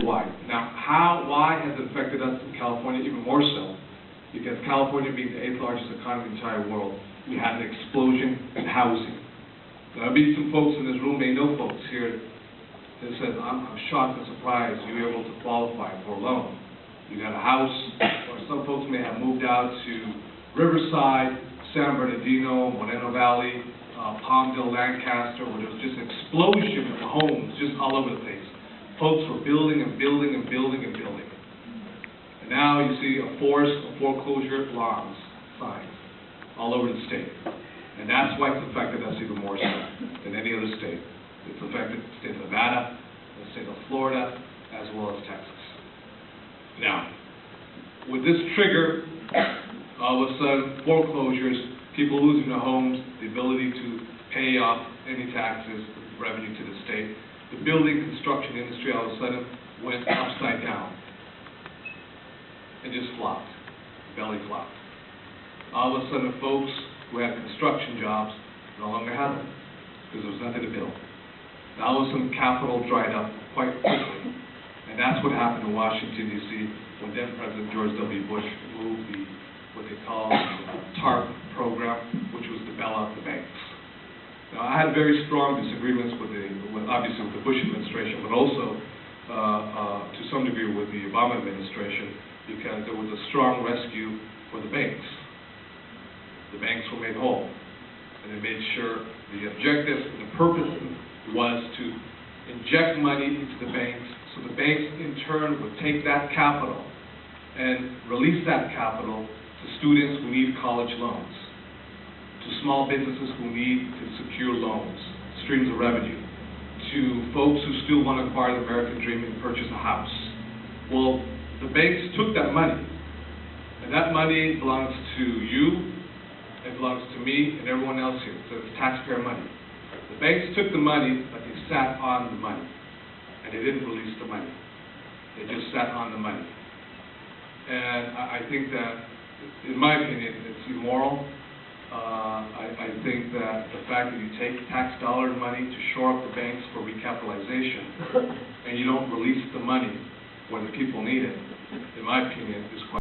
why. Now, why has it affected us in California even more so? Because California being the 8th largest economy in the entire world, we had an explosion in housing. There'll be some folks in this room, may know folks here, that says, I'm shocked and surprised you were able to qualify for a loan. You got a house, or some folks may have moved out to Riverside, San Bernardino, Moreno Valley, Palmdale, Lancaster, where there was just an explosion of homes just all over the place. Folks were building and building and building and building. And now you see a forest of foreclosure laws, signs, all over the state. And that's why it's affected us even more so than any other state. It's affected the state of Nevada, the state of Florida, as well as Texas. Now, with this trigger, all of a sudden, foreclosures, people losing their homes, the ability to pay off any taxes, revenue to the state, the building construction industry all of a sudden went upside down. It just flopped, belly flopped. All of a sudden, folks who had construction jobs no longer had them because there was nothing to build. Now, all of a sudden, capital dried up quite quickly. And that's what happened in Washington, D.C. when then President George W. Bush moved what they call the TARP program, which was to bail out the banks. Now, I had very strong disagreements obviously with the Bush administration, but also to some degree with the Obama administration, because there was a strong rescue for the banks. The banks were made whole, and they made sure the objective and the purpose was to inject money into the banks, so the banks in turn would take that capital and release that capital to students who need college loans, to small businesses who need to secure loans, streams of revenue, to folks who still want to acquire the American dream and purchase a house. Well, the banks took that money, and that money belongs to you, it belongs to me, and everyone else here, so it's taxpayer money. The banks took the money, but they sat on the money, and they didn't release the money. They just sat on the money. And I think that, in my opinion, it's immoral. I think that the fact that you take tax dollar money to shore up the banks for recapitalization, and you don't release the money where the people need it, in my opinion, is quite